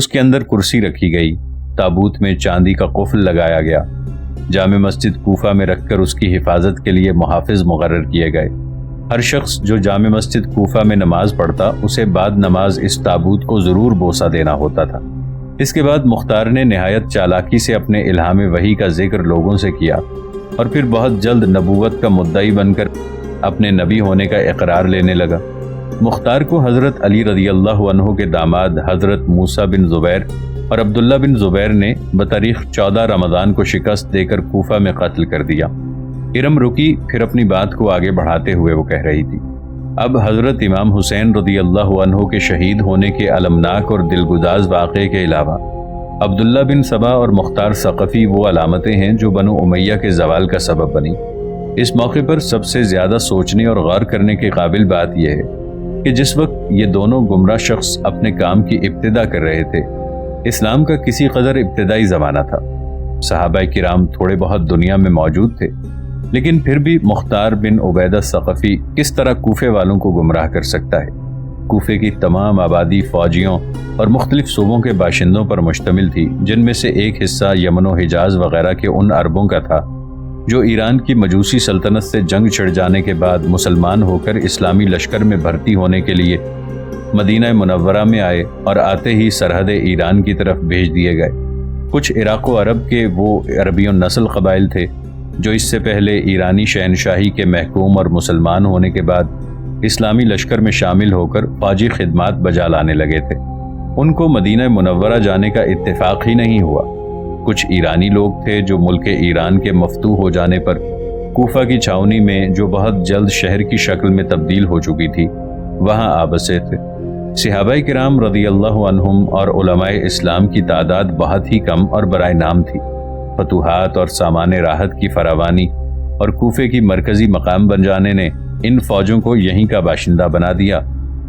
اس کے اندر کرسی رکھی گئی، تابوت میں چاندی کا قفل لگایا گیا، جامع مسجد کوفہ میں رکھ کر اس کی حفاظت کے لیے محافظ مقرر کیے گئے۔ ہر شخص جو جامع مسجد کوفہ میں نماز پڑھتا اسے بعد نماز اس تابوت کو ضرور بوسہ دینا ہوتا تھا۔ اس کے بعد مختار نے نہایت چالاکی سے اپنے الہام وحی کا ذکر لوگوں سے کیا اور پھر بہت جلد نبوت کا مدعی بن کر اپنے نبی ہونے کا اقرار لینے لگا۔ مختار کو حضرت علی رضی اللہ عنہ کے داماد حضرت موسیٰ بن زبیر اور عبداللہ بن زبیر نے بتاریخ 14 رمضان کو شکست دے کر کوفہ میں قتل کر دیا۔ ارم رکی پھر اپنی بات کو آگے بڑھاتے ہوئے وہ کہہ رہی تھی، اب حضرت امام حسین رضی اللہ عنہ کے شہید ہونے کے المناک اور دلگداز واقعے کے علاوہ عبداللہ بن سبا اور مختار ثقفی وہ علامتیں ہیں جو بنو امیہ کے زوال کا سبب بنی۔ اس موقع پر سب سے زیادہ سوچنے اور غور کرنے کے قابل بات یہ ہے کہ جس وقت یہ دونوں گمراہ شخص اپنے کام کی ابتدا کر رہے تھے، اسلام کا کسی قدر ابتدائی زمانہ تھا، صحابہ کرام تھوڑے بہت دنیا میں موجود تھے، لیکن پھر بھی مختار بن عبیدہ ثقفی کس طرح کوفے والوں کو گمراہ کر سکتا ہے؟ کوفے کی تمام آبادی فوجیوں اور مختلف صوبوں کے باشندوں پر مشتمل تھی، جن میں سے ایک حصہ یمن و حجاز وغیرہ کے ان عربوں کا تھا جو ایران کی مجوسی سلطنت سے جنگ چھڑ جانے کے بعد مسلمان ہو کر اسلامی لشکر میں بھرتی ہونے کے لیے مدینہ منورہ میں آئے اور آتے ہی سرحد ایران کی طرف بھیج دیے گئے۔ کچھ عراق و عرب کے وہ عربی النسل قبائل تھے جو اس سے پہلے ایرانی شہنشاہی کے محکوم اور مسلمان ہونے کے بعد اسلامی لشکر میں شامل ہو کر فوجی خدمات بجا لانے لگے تھے۔ ان کو مدینہ منورہ جانے کا اتفاق ہی نہیں ہوا۔ کچھ ایرانی لوگ تھے جو ملک ایران کے مفتوح ہو جانے پر کوفہ کی چھاؤنی میں، جو بہت جلد شہر کی شکل میں تبدیل ہو چکی تھی، وہاں آ بسے تھے۔ صحابہ کرام رضی اللہ عنہم اور علماء اسلام کی تعداد بہت ہی کم اور برائے نام تھی۔ فتوحات اور سامان راحت کی فراوانی اور کوفے کی مرکزی مقام بن جانے نے ان فوجوں کو یہیں کا باشندہ بنا دیا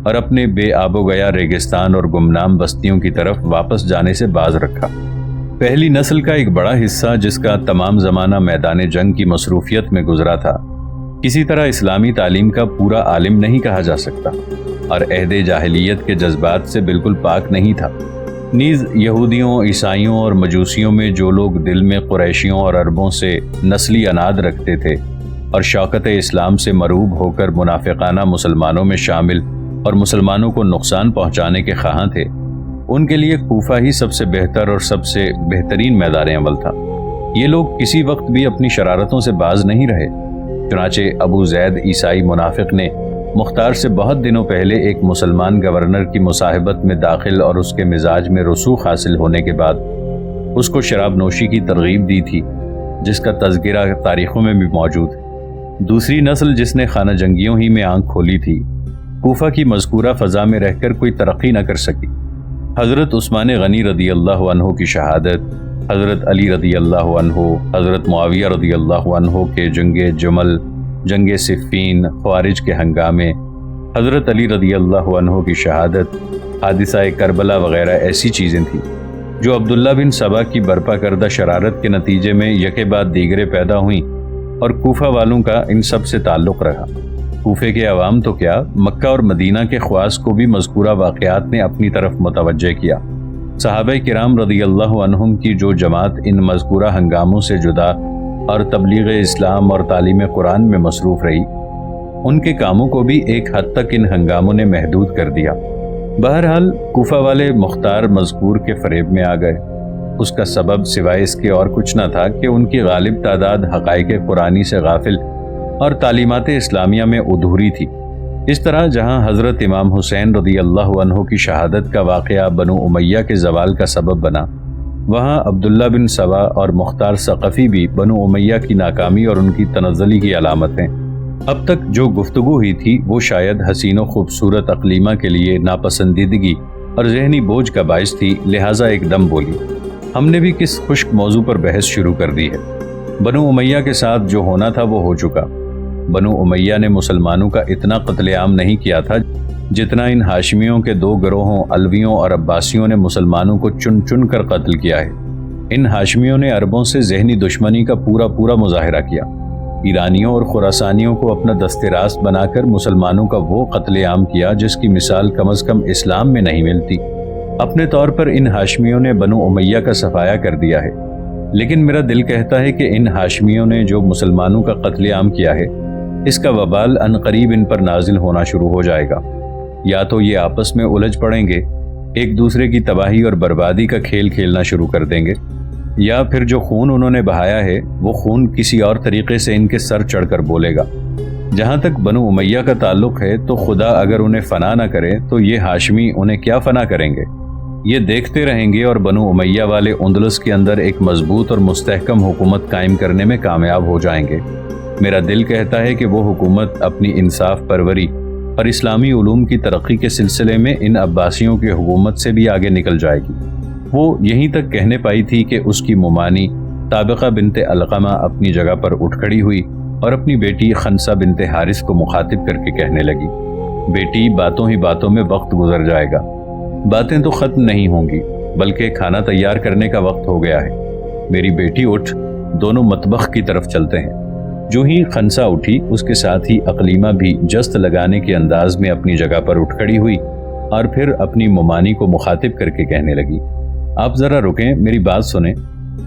اور اپنے بے آب و گیا ریگستان اور گمنام بستیوں کی طرف واپس جانے سے باز رکھا۔ پہلی نسل کا ایک بڑا حصہ جس کا تمام زمانہ میدان جنگ کی مصروفیت میں گزرا تھا، کسی طرح اسلامی تعلیم کا پورا عالم نہیں کہا جا سکتا اور عہد جاہلیت کے جذبات سے بالکل پاک نہیں تھا۔ نیز یہودیوں، عیسائیوں اور مجوسیوں میں جو لوگ دل میں قریشیوں اور عربوں سے نسلی اناد رکھتے تھے اور شوکت اسلام سے مروب ہو کر منافقانہ مسلمانوں میں شامل اور مسلمانوں کو نقصان پہنچانے کے خواہاں تھے، ان کے لیے کوفہ ہی سب سے بہتر اور سب سے بہترین میدان عمل تھا۔ یہ لوگ کسی وقت بھی اپنی شرارتوں سے باز نہیں رہے۔ چنانچہ ابو زید عیسائی منافق نے مختار سے بہت دنوں پہلے ایک مسلمان گورنر کی مصاحبت میں داخل اور اس کے مزاج میں رسوخ حاصل ہونے کے بعد اس کو شراب نوشی کی ترغیب دی تھی، جس کا تذکرہ تاریخوں میں بھی موجود ہے۔ دوسری نسل جس نے خانہ جنگیوں ہی میں آنکھ کھولی تھی، کوفہ کی مذکورہ فضا میں رہ کر کوئی ترقی نہ کر سکی۔ حضرت عثمان غنی رضی اللہ عنہ کی شہادت، حضرت علی رضی اللہ عنہ، حضرت معاویہ رضی اللہ عنہ کے جنگ جمل، جنگ صفین، خوارج کے ہنگامے، حضرت علی رضی اللہ عنہ کی شہادت، حادثہ کربلا وغیرہ ایسی چیزیں تھیں جو عبداللہ بن سبا کی برپا کردہ شرارت کے نتیجے میں یکے بعد دیگرے پیدا ہوئیں اور کوفہ والوں کا ان سب سے تعلق رہا۔ کوفے کے عوام تو کیا، مکہ اور مدینہ کے خواص کو بھی مذکورہ واقعات نے اپنی طرف متوجہ کیا۔ صحابہ کرام رضی اللہ عنہم کی جو جماعت ان مذکورہ ہنگاموں سے جدا اور تبلیغ اسلام اور تعلیم قرآن میں مصروف رہی، ان کے کاموں کو بھی ایک حد تک ان ہنگاموں نے محدود کر دیا۔ بہرحال کوفہ والے مختار مذکور کے فریب میں آ گئے۔ اس کا سبب سوائے اس کے اور کچھ نہ تھا کہ ان کی غالب تعداد حقائق قرآنی سے غافل اور تعلیمات اسلامیہ میں ادھوری تھی۔ اس طرح جہاں حضرت امام حسین رضی اللہ عنہ کی شہادت کا واقعہ بنو امیہ کے زوال کا سبب بنا، وہاں عبداللہ بن سبا اور مختار ثقفی بھی بنو امیہ کی ناکامی اور ان کی تنزلی کی علامت ہیں۔ اب تک جو گفتگو ہوئی تھی وہ شاید حسین و خوبصورت اقلیمہ کے لیے ناپسندیدگی اور ذہنی بوجھ کا باعث تھی، لہٰذا ایک دم بولی، ہم نے بھی کس خشک موضوع پر بحث شروع کر دی ہے۔ بنو امیہ کے ساتھ جو ہونا تھا وہ ہو چکا۔ بنو امیہ نے مسلمانوں کا اتنا قتل عام نہیں کیا تھا جتنا ان ہاشمیوں کے دو گروہوں علویوں اور عباسیوں نے مسلمانوں کو چن چن کر قتل کیا ہے۔ ان ہاشمیوں نے عربوں سے ذہنی دشمنی کا پورا مظاہرہ کیا۔ ایرانیوں اور خراسانیوں کو اپنا دست راست بنا کر مسلمانوں کا وہ قتل عام کیا جس کی مثال کم از کم اسلام میں نہیں ملتی۔ اپنے طور پر ان ہاشمیوں نے بنو امیہ کا صفایا کر دیا ہے، لیکن میرا دل کہتا ہے کہ ان ہاشمیوں نے جو مسلمانوں کا قتل عام کیا ہے، اس کا وبال عنقریب ان پر نازل ہونا شروع ہو جائے گا۔ یا تو یہ آپس میں الجھ پڑیں گے، ایک دوسرے کی تباہی اور بربادی کا کھیل کھیلنا شروع کر دیں گے، یا پھر جو خون انہوں نے بہایا ہے وہ خون کسی اور طریقے سے ان کے سر چڑھ کر بولے گا۔ جہاں تک بنو امیہ کا تعلق ہے تو خدا اگر انہیں فنا نہ کرے تو یہ ہاشمی انہیں کیا فنا کریں گے؟ یہ دیکھتے رہیں گے اور بنو امیہ والے اندلس کے اندر ایک مضبوط اور مستحکم حکومت قائم کرنے میں کامیاب ہو جائیں گے۔ میرا دل کہتا ہے کہ وہ حکومت اپنی انصاف پروری اور اسلامی علوم کی ترقی کے سلسلے میں ان عباسیوں کی حکومت سے بھی آگے نکل جائے گی۔ وہ یہیں تک کہنے پائی تھی کہ اس کی ممانی طابقہ بنت علقمہ اپنی جگہ پر اٹھ کھڑی ہوئی اور اپنی بیٹی خنسہ بنت حارث کو مخاطب کر کے کہنے لگی، بیٹی باتوں ہی باتوں میں وقت گزر جائے گا، باتیں تو ختم نہیں ہوں گی بلکہ کھانا تیار کرنے کا وقت ہو گیا ہے۔ میری بیٹی اٹھ، دونوں مطبخ کی طرف چلتے ہیں۔ جو ہی خنسہ اٹھی اس کے ساتھ ہی اقلیمہ بھی جست لگانے کے انداز میں اپنی جگہ پر اٹھ کھڑی ہوئی اور پھر اپنی ممانی کو مخاطب کر کے کہنے لگی، آپ ذرا رکیں، میری بات سنیں۔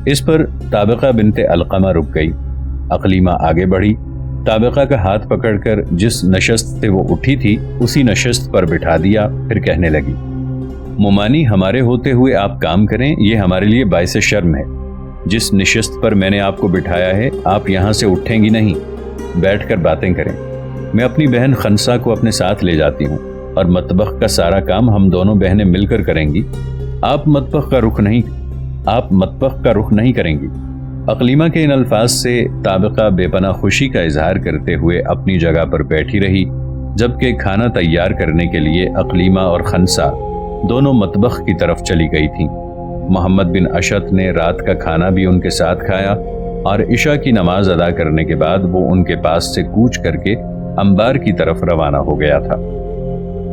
اس پر طابقہ بنت علقمہ رک گئی۔ اقلیمہ آگے بڑھی، طابقہ کا ہاتھ پکڑ کر جس نشست سے وہ اٹھی تھی اسی نشست پر بٹھا دیا، پھر کہنے لگی، ممانی ہمارے ہوتے ہوئے آپ کام کریں، یہ ہمارے لیے باعث شرم ہے۔ جس نشست پر میں نے آپ کو بٹھایا ہے آپ یہاں سے اٹھیں گی نہیں، بیٹھ کر باتیں کریں۔ میں اپنی بہن خنسہ کو اپنے ساتھ لے جاتی ہوں اور مطبخ کا سارا کام ہم دونوں بہنیں مل کر کریں گی، آپ مطبخ کا رخ نہیں کریں گی۔ اقلیمہ کے ان الفاظ سے طابقہ بے پناہ خوشی کا اظہار کرتے ہوئے اپنی جگہ پر بیٹھی رہی، جبکہ کھانا تیار کرنے کے لیے اقلیمہ اور خنسہ دونوں مطبخ کی طرف چلی گئی تھیں۔ محمد بن اشعث نے رات کا کھانا بھی ان کے ساتھ کھایا اور عشاء کی نماز ادا کرنے کے بعد وہ ان کے پاس سے کوچ کر کے انبار کی طرف روانہ ہو گیا تھا۔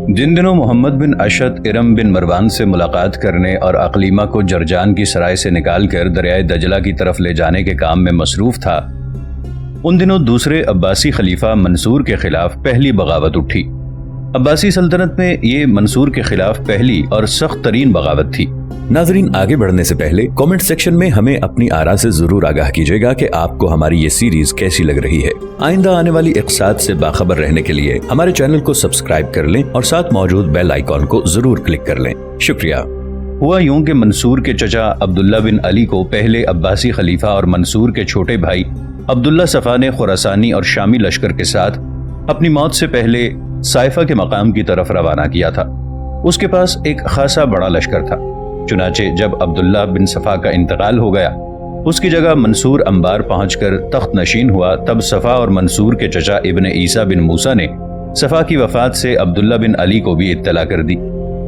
جن دنوں محمد بن اشعث ارم بن مروان سے ملاقات کرنے اور اقلیمہ کو جرجان کی سرائے سے نکال کر دریائے دجلہ کی طرف لے جانے کے کام میں مصروف تھا، ان دنوں دوسرے عباسی خلیفہ منصور کے خلاف پہلی بغاوت اٹھی۔ عباسی سلطنت میں یہ منصور کے خلاف پہلی اور سخت ترین بغاوت تھی۔ ناظرین، آگے بڑھنے سے پہلے کامنٹ سیکشن میں ہمیں اپنی آراء سے ضرور آگاہ کیجیے گا کہ آپ کو ہماری یہ سیریز کیسی لگ رہی ہے۔ آئندہ آنے والی اقساط سے باخبر رہنے کے لیے ہمارے چینل کو سبسکرائب کر لیں اور ساتھ موجود بیل آئیکن کو ضرور کلک کر لیں۔ شکریہ۔ ہوا یوں کہ منصور کے چچا عبداللہ بن علی کو پہلے عباسی خلیفہ اور منصور کے چھوٹے بھائی عبداللہ صفا نے خراسانی اور شامی لشکر کے ساتھ اپنی موت سے پہلے سائفہ کے مقام کی طرف روانہ کیا تھا۔ اس کے پاس ایک خاصا بڑا لشکر تھا، چنانچہ جب عبداللہ بن صفا کا انتقال ہو گیا، اس کی جگہ منصور انبار پہنچ کر تخت نشین ہوا، تب صفا اور منصور کے چچا ابن عیسیٰ بن موسیٰ نے صفا کی وفات سے عبداللہ بن علی کو بھی اطلاع کر دی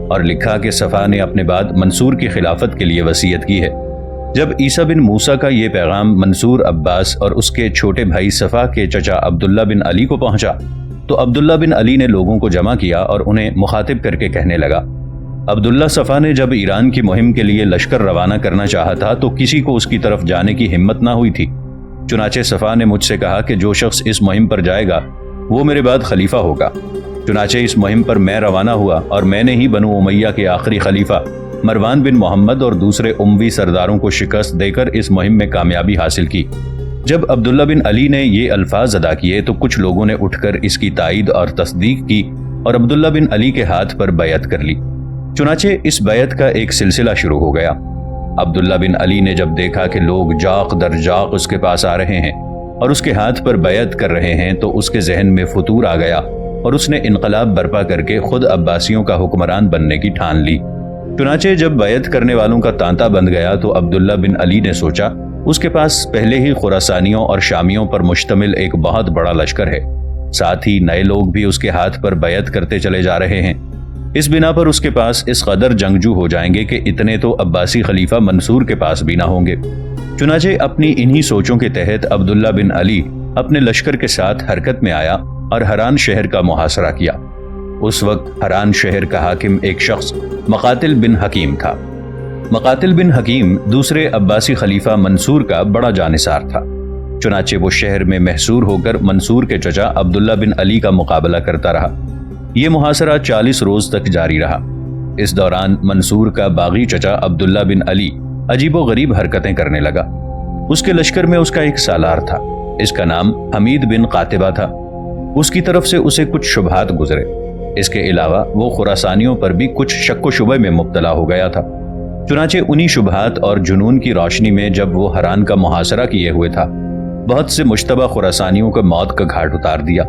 اور لکھا کہ صفا نے اپنے بعد منصور کی خلافت کے لیے وصیت کی ہے۔ جب عیسیٰ بن موسیٰ کا یہ پیغام منصور عباس اور اس کے چھوٹے بھائی صفا کے چچا عبداللہ بن علی کو پہنچا تو عبداللہ بن علی نے لوگوں کو جمع کیا اور انہیں مخاطب کر کے کہنے لگا، عبداللہ صفا نے جب ایران کی مہم کے لیے لشکر روانہ کرنا چاہا تھا تو کسی کو اس کی طرف جانے کی ہمت نہ ہوئی تھی، چنانچہ صفا نے مجھ سے کہا کہ جو شخص اس مہم پر جائے گا وہ میرے بعد خلیفہ ہوگا۔ چنانچہ اس مہم پر میں روانہ ہوا اور میں نے ہی بنو امیہ کے آخری خلیفہ مروان بن محمد اور دوسرے اموی سرداروں کو شکست دے کر اس مہم میں کامیابی حاصل کی۔ جب عبداللہ بن علی نے یہ الفاظ ادا کیے تو کچھ لوگوں نے اٹھ کر اس کی تائید اور تصدیق کی اور عبداللہ بن علی کے ہاتھ پر بیعت کر لی۔ چنانچہ اس بیعت کا ایک سلسلہ شروع ہو گیا۔ عبداللہ بن علی نے جب دیکھا کہ لوگ جاق در جاق اس کے پاس آ رہے ہیں اور اس کے ہاتھ پر بیعت کر رہے ہیں تو اس کے ذہن میں فتور آ گیا اور اس نے انقلاب برپا کر کے خود عباسیوں کا حکمران بننے کی ٹھان لی۔ چنانچہ جب بیعت کرنے والوں کا تانتا بند گیا تو عبداللہ بن علی نے سوچا اس کے پاس پہلے ہی خراسانیوں اور شامیوں پر مشتمل ایک بہت بڑا لشکر ہے، ساتھ ہی نئے لوگ بھی اس کے ہاتھ پر بیعت کرتے چلے جا رہے ہیں، اس بنا پر اس کے پاس اس قدر جنگجو ہو جائیں گے کہ اتنے تو عباسی خلیفہ منصور کے پاس بھی نہ ہوں گے۔ چنانچہ اپنی انہی سوچوں کے تحت عبداللہ بن علی اپنے لشکر کے ساتھ حرکت میں آیا اور حران شہر کا محاصرہ کیا۔ اس وقت حران شہر کا حاکم ایک شخص مقاتل بن حکیم تھا۔ مقاتل بن حکیم دوسرے عباسی خلیفہ منصور کا بڑا جانثار تھا، چنانچہ وہ شہر میں محصور ہو کر منصور کے چچا عبداللہ بن علی کا مقابلہ کرتا رہا۔ یہ محاصرہ 40 روز تک جاری رہا۔ اس دوران منصور کا باغی چچا عبداللہ بن علی عجیب و غریب حرکتیں کرنے لگا۔ اس کے لشکر میں اس کا ایک سالار تھا، اس کا نام حمید بن قاتبہ تھا۔ اس کی طرف سے اسے کچھ شبہات گزرے۔ اس کے علاوہ وہ خراسانیوں پر بھی کچھ شک و شبہ میں مبتلا ہو گیا تھا۔ چنانچہ انہی شبہات اور جنون کی روشنی میں جب وہ ہران کا محاصرہ کیے ہوئے تھا، بہت سے مشتبہ خراسانیوں کو موت کا گھاٹ اتار دیا۔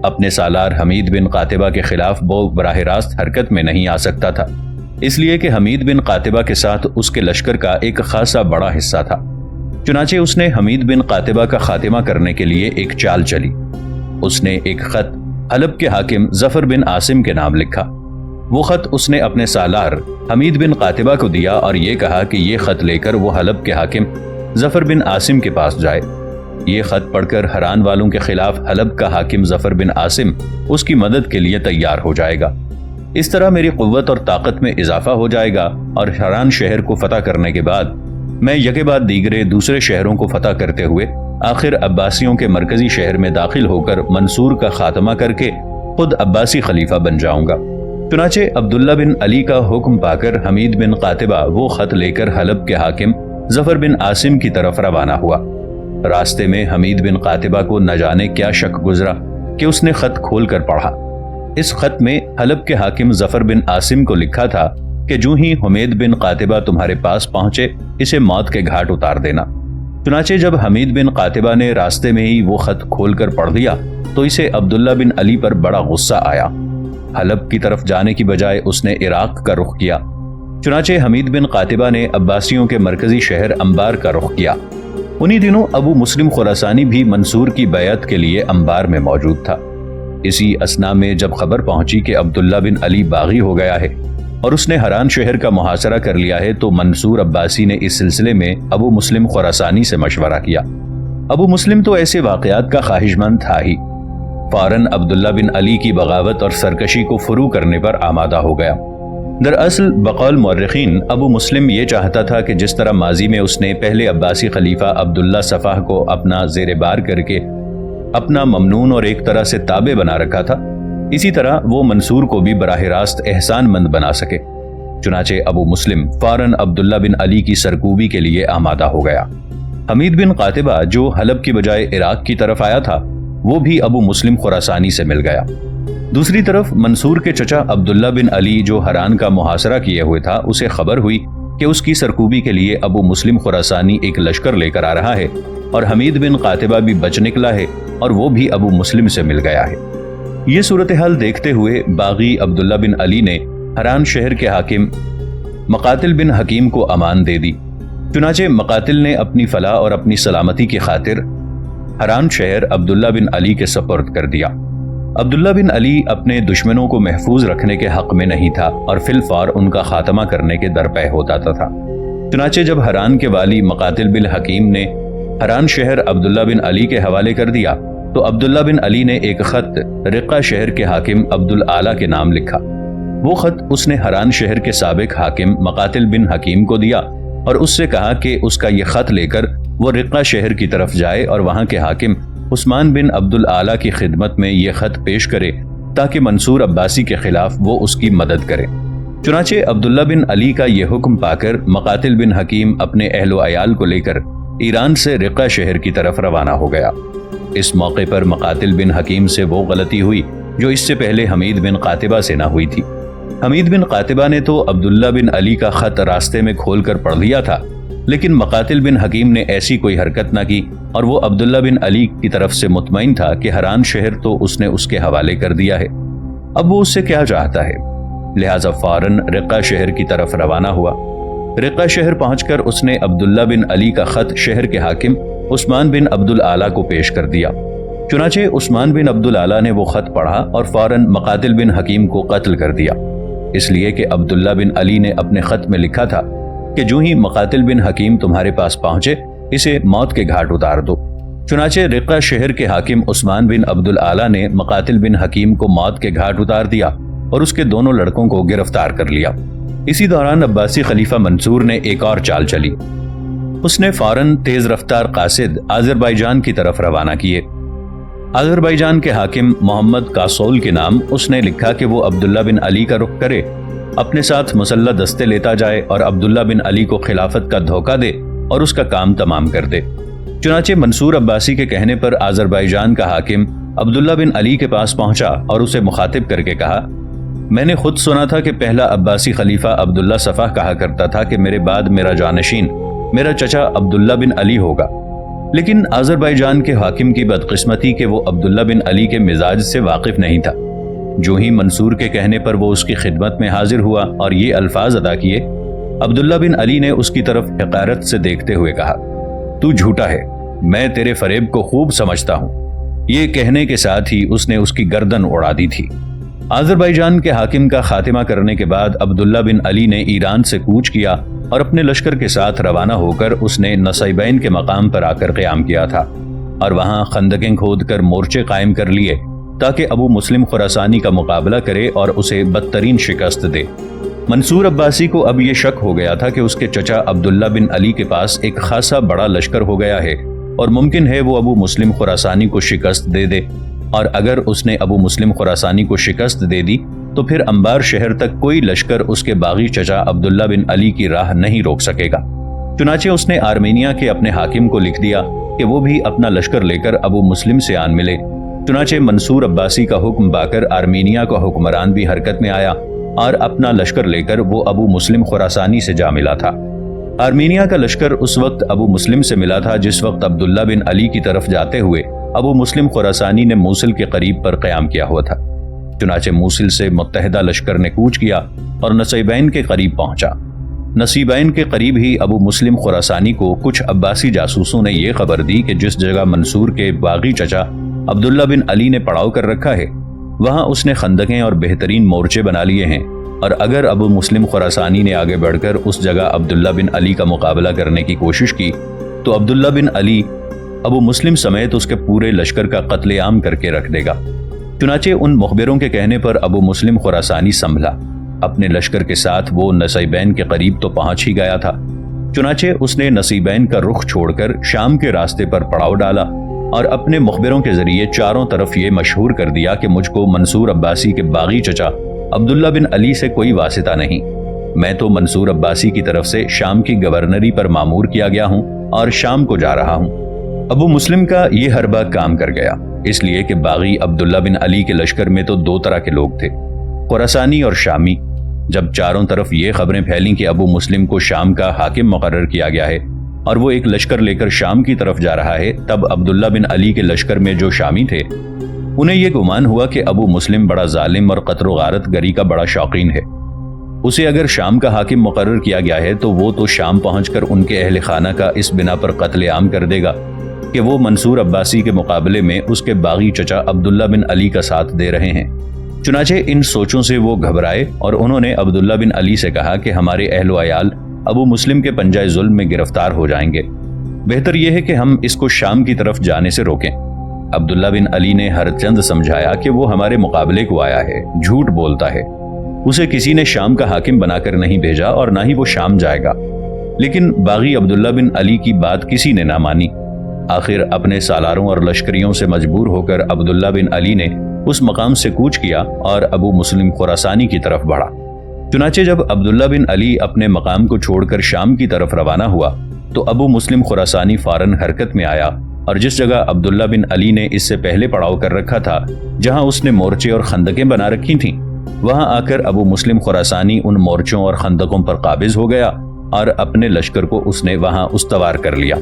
اپنے سالار حمید بن قاتبہ کے خلاف وہ براہ راست حرکت میں نہیں آ سکتا تھا، اس لیے کہ حمید بن قاتبہ کے ساتھ اس کے لشکر کا ایک خاصا بڑا حصہ تھا۔ چنانچہ اس نے حمید بن قاتبہ کا خاتمہ کرنے کے لیے ایک چال چلی۔ اس نے ایک خط حلب کے حاکم ظفر بن عاصم کے نام لکھا۔ وہ خط اس نے اپنے سالار حمید بن قاتبہ کو دیا اور یہ کہا کہ یہ خط لے کر وہ حلب کے حاکم ظفر بن عاصم کے پاس جائے۔ یہ خط پڑھ کر ہران والوں کے خلاف حلب کا حاکم ظفر بن عاصم اس کی مدد کے لیے تیار ہو جائے گا۔ اس طرح میری قوت اور طاقت میں اضافہ ہو جائے گا اور ہران شہر کو فتح کرنے کے بعد میں یکے بعد دیگرے دوسرے شہروں کو فتح کرتے ہوئے آخر عباسیوں کے مرکزی شہر میں داخل ہو کر منصور کا خاتمہ کر کے خود عباسی خلیفہ بن جاؤں گا۔ چنانچہ عبداللہ بن علی کا حکم پا کر حمید بن قاتبہ وہ خط لے کر حلب کے حاکم ظفر بن عاصم کی طرف روانہ ہوا۔ راستے میں حمید بن قاتبہ کو نہ جانے کیا شک گزرا کہ اس نے خط کھول کر پڑھا۔ اس خط میں حلب کے حاکم ظفر بن عاصم کو لکھا تھا کہ جو ہی حمید بن قاتبہ تمہارے پاس پہنچے اسے موت کے گھاٹ اتار دینا۔ چنانچہ جب حمید بن قاتبہ نے راستے میں ہی وہ خط کھول کر پڑھ دیا تو اسے عبداللہ بن علی پر بڑا غصہ آیا۔ حلب کی طرف جانے کی بجائے اس نے عراق کا رخ کیا۔ چنانچہ حمید بن قاتبہ نے عباسیوں کے مرکزی شہر انبار کا رخ کیا۔ انہی دنوں ابو مسلم خراسانی بھی منصور کی بیعت کے لیے انبار میں موجود تھا۔ اسی اثنا میں جب خبر پہنچی کہ عبداللہ بن علی باغی ہو گیا ہے اور اس نے ہران شہر کا محاصرہ کر لیا ہے تو منصور عباسی نے اس سلسلے میں ابو مسلم خراسانی سے مشورہ کیا۔ ابو مسلم تو ایسے واقعات کا خواہش مند تھا ہی، فوراً عبداللہ بن علی کی بغاوت اور سرکشی کو فرو کرنے پر آمادہ ہو گیا۔ دراصل بقول مورخین ابو مسلم یہ چاہتا تھا کہ جس طرح ماضی میں اس نے پہلے عباسی خلیفہ عبداللہ صفاح کو اپنا زیر بار کر کے اپنا ممنون اور ایک طرح سے تابع بنا رکھا تھا، اسی طرح وہ منصور کو بھی براہ راست احسان مند بنا سکے۔ چنانچہ ابو مسلم فوراً عبداللہ بن علی کی سرکوبی کے لیے آمادہ ہو گیا۔ حمید بن قاتبہ جو حلب کی بجائے عراق کی طرف آیا تھا وہ بھی ابو مسلم خراسانی سے مل گیا۔ دوسری طرف منصور کے چچا عبداللہ بن علی جو ہران کا محاصرہ کیے ہوئے تھا، اسے خبر ہوئی کہ اس کی سرکوبی کے لیے ابو مسلم خراسانی ایک لشکر لے کر آ رہا ہے اور حمید بن قاتبہ بھی بچ نکلا ہے اور وہ بھی ابو مسلم سے مل گیا ہے۔ یہ صورتحال دیکھتے ہوئے باغی عبداللہ بن علی نے ہران شہر کے حاکم مقاتل بن حکیم کو امان دے دی۔ چنانچہ مقاتل نے اپنی فلاح اور اپنی سلامتی کی خاطر ہران شہر عبداللہ بن علی کے سپرد کر دیا۔ عبداللہ بن علی اپنے دشمنوں کو محفوظ رکھنے کے حق میں نہیں تھا اور فی الفور ان کا خاتمہ کرنے کے درپے ہوتا تھا۔ چنانچہ جب ہران کے والی مقاتل بن حکیم نے ہران شہر عبداللہ بن علی کے حوالے کر دیا تو عبداللہ بن علی نے ایک خط رقہ شہر کے حاکم عبدالعالی کے نام لکھا۔ وہ خط اس نے ہران شہر کے سابق حاکم مقاتل بن حکیم کو دیا اور اس سے کہا کہ اس کا یہ خط لے کر وہ رقہ شہر کی طرف جائے اور وہاں کے حاکم عثمان بن عبدالعالی کی خدمت میں یہ خط پیش کرے تاکہ منصور عباسی کے خلاف وہ اس کی مدد کرے۔ چنانچہ عبداللہ بن علی کا یہ حکم پا کر مقاتل بن حکیم اپنے اہل و عیال کو لے کر ایران سے رقہ شہر کی طرف روانہ ہو گیا۔ اس موقع پر مقاتل بن حکیم سے وہ غلطی ہوئی جو اس سے پہلے حمید بن قاتبہ سے نہ ہوئی تھی۔ حمید بن قاتبہ نے تو عبداللہ بن علی کا خط راستے میں کھول کر پڑھ لیا تھا، لیکن مقاتل بن حکیم نے ایسی کوئی حرکت نہ کی اور وہ عبداللہ بن علی کی طرف سے مطمئن تھا کہ ہران شہر تو اس نے اس کے حوالے کر دیا ہے، اب وہ اس سے کیا چاہتا ہے، لہٰذا فوراً رقہ شہر کی طرف روانہ ہوا۔ رقہ شہر پہنچ کر اس نے عبداللہ بن علی کا خط شہر کے حاکم عثمان بن عبدالعالی کو پیش کر دیا۔ چنانچہ عثمان بن عبدالعالی نے وہ خط پڑھا اور فوراً مقاتل بن حکیم کو قتل کر دیا، اس لیے کہ عبداللہ بن علی نے اپنے خط میں لکھا تھا کہ جو ہی مقاتل بن حکیم تمہارے پاس پہنچے اسے موت کے گھاٹ اتار دو۔ چنانچہ رقہ شہر کے حاکم عثمان بن عبدالعالی نے مقاتل بن حکیم کو موت کے گھاٹ اتار دیا اور اس کے دونوں لڑکوں کو گرفتار کر لیا۔ اسی دوران عباسی خلیفہ منصور نے ایک اور چال چلی۔ اس نے فوراً تیز رفتار قاصد آذربائیجان کی طرف روانہ کیے۔ آذربائیجان کے حاکم محمد کاسول کے نام اس نے لکھا کہ وہ عبداللہ بن علی کا رخ کرے اپنے ساتھ مسلح دستے لیتا جائے اور عبداللہ بن علی کو خلافت کا دھوکہ دے اور اس کا کام تمام کر دے۔ چنانچہ منصور عباسی کے کہنے پر آذربائیجان کا حاکم عبداللہ بن علی کے پاس پہنچا اور اسے مخاطب کر کے کہا، میں نے خود سنا تھا کہ پہلا عباسی خلیفہ عبداللہ صفح کہا کرتا تھا کہ میرے بعد میرا جانشین میرا چچا عبداللہ بن علی ہوگا، لیکن آذربائیجان کے حاکم کی بدقسمتی کہ وہ عبداللہ بن علی کے مزاج سے واقف نہیں تھا۔ جو ہی منصور کے کہنے پر وہ اس کی خدمت میں حاضر ہوا اور یہ الفاظ ادا کیے، عبداللہ بن علی نے اس کی طرف حقارت سے دیکھتے ہوئے کہا، تو جھوٹا ہے، میں تیرے فریب کو خوب سمجھتا ہوں۔ یہ کہنے کے ساتھ ہی اس نے اس کی گردن اڑا دی تھی۔ آذربائیجان کے حاکم کا خاتمہ کرنے کے بعد عبداللہ بن علی نے ایران سے کوچ کیا اور اپنے لشکر کے ساتھ روانہ ہو کر اس نے نصیبین کے مقام پر آ کر قیام کیا تھا اور وہاں خندقیں کھود کر مورچے قائم کر لیے تاکہ ابو مسلم خراسانی کا مقابلہ کرے اور اسے بدترین شکست دے۔ منصور عباسی کو اب یہ شک ہو گیا تھا کہ اس کے چچا عبداللہ بن علی کے پاس ایک خاصا بڑا لشکر ہو گیا ہے اور ممکن ہے وہ ابو مسلم خراسانی کو شکست دے دے، اور اگر اس نے ابو مسلم خراسانی کو شکست دے دی تو پھر انبار شہر تک کوئی لشکر اس کے باغی چچا عبداللہ بن علی کی راہ نہیں روک سکے گا۔ چنانچہ اس نے آرمینیا کے اپنے حاکم کو لکھ دیا کہ وہ بھی اپنا لشکر لے کر ابو مسلم سے آن ملے۔ چنانچہ منصور عباسی کا حکم پا کر آرمینیا کا حکمران بھی حرکت میں آیا اور اپنا لشکر لے کر وہ ابو مسلم خراسانی سے جا ملا تھا۔ آرمینیا کا لشکر اس وقت ابو مسلم سے ملا تھا جس وقت عبداللہ بن علی کی طرف جاتے ہوئے ابو مسلم خراسانی نے موصل کے قریب پر قیام کیا ہوا تھا۔ چنانچہ موصل سے متحدہ لشکر نے کوچ کیا اور نصیبین کے قریب پہنچا۔ نصیبین کے قریب ہی ابو مسلم خراسانی کو کچھ عباسی جاسوسوں نے یہ خبر دی کہ جس جگہ منصور کے باغی چچا عبداللہ بن علی نے پڑاؤ کر رکھا ہے وہاں اس نے خندقیں اور بہترین مورچے بنا لیے ہیں، اور اگر ابو مسلم خراسانی نے آگے بڑھ کر اس جگہ عبداللہ بن علی کا مقابلہ کرنے کی کوشش کی تو عبداللہ بن علی ابو مسلم سمیت اس کے پورے لشکر کا قتل عام کر کے رکھ دے گا۔ چنانچہ ان مخبروں کے کہنے پر ابو مسلم خراسانی سنبھلا۔ اپنے لشکر کے ساتھ وہ نصیبین کے قریب تو پہنچ ہی گیا تھا، چنانچہ اس نے نصیبین کا رخ چھوڑ کر شام کے راستے پر پڑاؤ ڈالا اور اپنے مخبروں کے ذریعے چاروں طرف یہ مشہور کر دیا کہ مجھ کو منصور عباسی کے باغی چچا عبداللہ بن علی سے کوئی واسطہ نہیں، میں تو منصور عباسی کی طرف سے شام کی گورنری پر مامور کیا گیا ہوں اور شام کو جا رہا ہوں۔ ابو مسلم کا یہ حربہ کام کر گیا، اس لیے کہ باغی عبداللہ بن علی کے لشکر میں تو دو طرح کے لوگ تھے، خراسانی اور شامی۔ جب چاروں طرف یہ خبریں پھیلیں کہ ابو مسلم کو شام کا حاکم مقرر کیا گیا ہے اور وہ ایک لشکر لے کر شام کی طرف جا رہا ہے، تب عبداللہ بن علی کے لشکر میں جو شامی تھے انہیں یہ گمان ہوا کہ ابو مسلم بڑا ظالم اور قتل و غارت گری کا بڑا شوقین ہے، اسے اگر شام کا حاکم مقرر کیا گیا ہے تو وہ تو شام پہنچ کر ان کے اہل خانہ کا اس بنا پر قتل عام کر دے گا کہ وہ منصور عباسی کے مقابلے میں اس کے باغی چچا عبداللہ بن علی کا ساتھ دے رہے ہیں۔ چنانچہ ان سوچوں سے وہ گھبرائے اور انہوں نے عبداللہ بن علی سے کہا کہ ہمارے اہل و عیال ابو مسلم کے پنجہ ظلم میں گرفتار ہو جائیں گے، بہتر یہ ہے کہ ہم اس کو شام کی طرف جانے سے روکیں۔ عبداللہ بن علی نے ہر چند سمجھایا کہ وہ ہمارے مقابلے کو آیا ہے، جھوٹ بولتا ہے، اسے کسی نے شام کا حاکم بنا کر نہیں بھیجا اور نہ ہی وہ شام جائے گا۔ لیکن باغی عبداللہ بن علی کی بات کسی نے نہ مانی۔ آخر اپنے سالاروں اور لشکریوں سے مجبور ہو کر عبداللہ بن علی نے اس مقام سے کوچ کیا اور ابو مسلم خراسانی کی طرف بڑھا۔ چنانچہ جب عبداللہ بن علی اپنے مقام کو چھوڑ کر شام کی طرف روانہ ہوا تو ابو مسلم خراسانی فوراً حرکت میں آیا اور جس جگہ عبداللہ بن علی نے اس سے پہلے پڑاؤ کر رکھا تھا، جہاں اس نے مورچے اور خندقیں بنا رکھی تھیں، وہاں آ کر ابو مسلم خراسانی ان مورچوں اور خندقوں پر قابض ہو گیا اور اپنے لشکر کو اس نے وہاں استوار کر لیا۔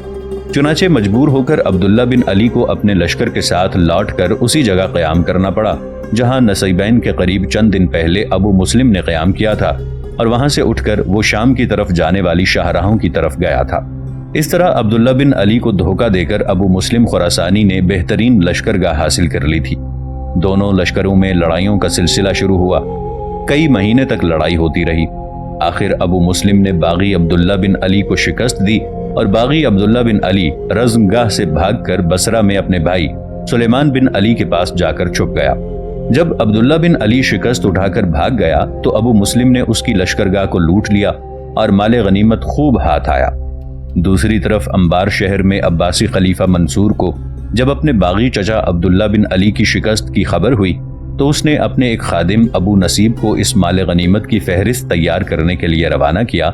چنانچہ مجبور ہو کر عبداللہ بن علی کو اپنے لشکر کے ساتھ لوٹ کر اسی جگہ قیام کرنا پڑا جہاں نصیبین کے قریب چند دن پہلے ابو مسلم نے قیام کیا تھا، اور وہاں سے اٹھ کر وہ شام کی طرف جانے والی شاہراہوں کی طرف گیا تھا۔ اس طرح عبداللہ بن علی کو دھوکہ دے کر ابو مسلم خراسانی نے بہترین لشکرگاہ حاصل کر لی تھی۔ دونوں لشکروں میں لڑائیوں کا سلسلہ شروع ہوا، کئی مہینے تک لڑائی ہوتی رہی۔ آخر ابو مسلم نے باغی عبداللہ بن علی کو شکست دی اور باغی عبداللہ بن علی رزمگاہ سے بھاگ کر بصرہ میں اپنے بھائی سلیمان بن علی کے پاس جا کر چھپ گیا۔ جب عبداللہ بن علی شکست اٹھا کر بھاگ گیا تو ابو مسلم نے اس کی لشکرگاہ کو لوٹ لیا اور مال غنیمت خوب ہاتھ آیا۔ دوسری طرف انبار شہر میں عباسی خلیفہ منصور کو جب اپنے باغی چچا عبداللہ بن علی کی شکست کی خبر ہوئی تو اس نے اپنے ایک خادم ابو نصیب کو اس مال غنیمت کی فہرست تیار کرنے کے لیے روانہ کیا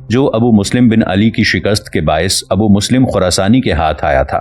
جو ابو مسلم بن علی کی شکست کے باعث ابو مسلم خراسانی کے ہاتھ آیا تھا۔